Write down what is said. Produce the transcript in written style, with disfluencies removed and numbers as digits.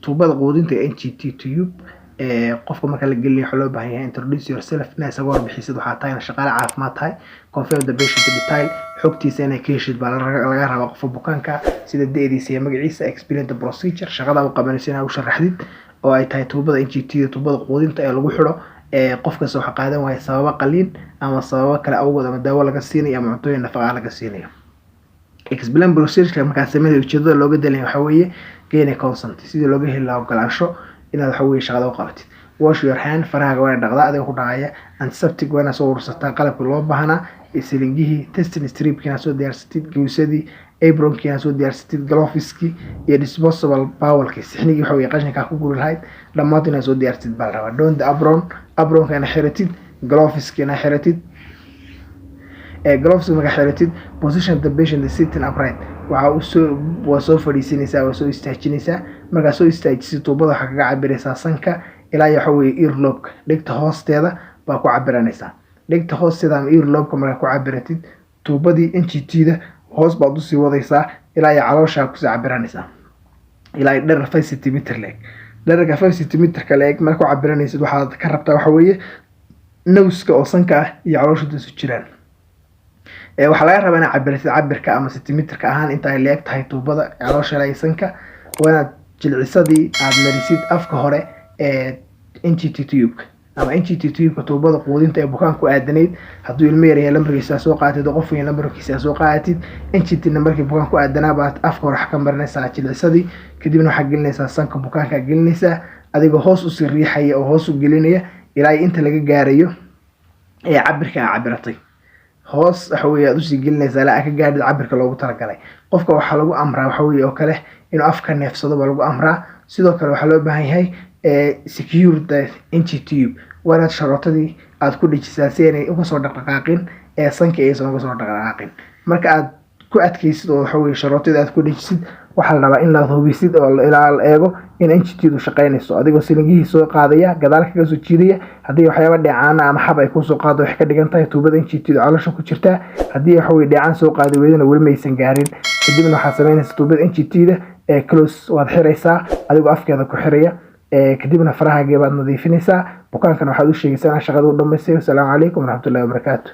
tuubada quudinta NGT tube qofka marka la geliyo waxa loo baahan yahay introduce yourself inaad uga warbixisid waxa tahay shaqaale caafimaad tahay confirm the patient detail xogtiisa inay ka heshid baa laga rabaa qofka bukaanka sida deediisa iyo magaciisa explain the procedure shaqada uu qabanayso inaad u sharaxdid oo ay tahay tuubada NGT tuubada quudinta ee lagu xiro qofka soo qaadan waaya sabab qaliin ama sabab kale awgood ama daawo laga siinayo ama cuntooyin nafaqo laga siinayo explain procedure marka sameeyay ujeedada looga dalay waxa weeye gain consent sidii looga heli lahaa ogolaansho inaad waxa weeye shaqada u qabatid wash your hand faraha waa dhaqda adiga ku dhacaya antiseptic waa soo urursataa qalabka loo baahnaa islingihi testing stripkina soo diyaarsatid gowsadii apron-kina soo diyaarsatid gloveski iyo disposable bowlki sixnigi waxa weeye qashinka ku guri lahayd dhamaadina soo diyaarsatid bal raba don't apron-kana xiratid gloveskina xiratid gloves marka xiratid position the patient sitting upright waa soo fadhiisinaysaa waa soo istaajinaysaa marka soo istaajisid tuubada waxa kaga cabiraysaa sanka ilaa waxa weeye earlobe dhigta hoosteeda baa ku cabiranaysaa dhigta hoosteeda ama earlobe marka ku cabiratid tuubadii NGT-da hoos baad u sii wadaysaa ilaa caloosha ku sii cabiranaysaa ilaa dherer 5 cm leeg dhererka 5 cm leeg marka ku cabiranaysid waxaad ka rabtaa waxa weeye nose-ka oo sanka ah iyo caloosha isu jiraan waxa laga rabaa inaad cabirtid cabirka ama centimeter-ka ahaan inta ay leeg tahay tuubada caloosha laysanka waa jilcisadii aad marisid afka hore NGT tube ama NGT tube tuubada quudinta ee bukaanku aadanayd haduu ilmo yar yahay lambarkiisa soo qaatid qof weyn lambarkiisa soo qaatid NGT nambarkii bukaanku aadanaa baad afka hore wax ka marinaysaa jilcisadii kadibna waxa gelinaysaa sanka bukaanka gelinaysaa adigoo hoos u sii riixaya oo hoos u gelinaya ilaa inta laga gaarayo cabirka cabiratay hoos waxa weeye aad u sii gelinaysaa ilaa ka gaadhid cabirka loogu talagalay qofka waxa lagu amraa waxa weeye oo kale inuu afka neefsado baa lagu amraa sidoo kale waxa loo baahan yahay secure the NGT wanaad sharootadii aad ku dhijisaa si ay uga soo dhaqaaqin sanka ay soo dhaqaaqin marka aad ku adkaysid oo waxa weeye sharootadii aad ku dhijisid waxa la rabaa in la hubisid oo ilaa la eego in NGT-du shaqeynayso adigoo silingihii soo qaadaya gadaal kaga soo jiidaya hadii waxyaabo dheecaan ama xab ay ku soo qaado wax ka dhigan tahay tuubada NGT-du caloosha ku jirta hadii waxa weeye dheecaan soo qaadi weydana wali ma aysan gaarin kadibna waxa sameynaysaa tuubada NGT-da close waad xiraysaa adigoo afkeeda ku xiraya kadibna farahaaga baad nadiifinaysaa bukaankana waxaad u sheegaysaa shaqada u dhameysay. Assalaamu calaykum waraxmatullaahi wabarakaatuh.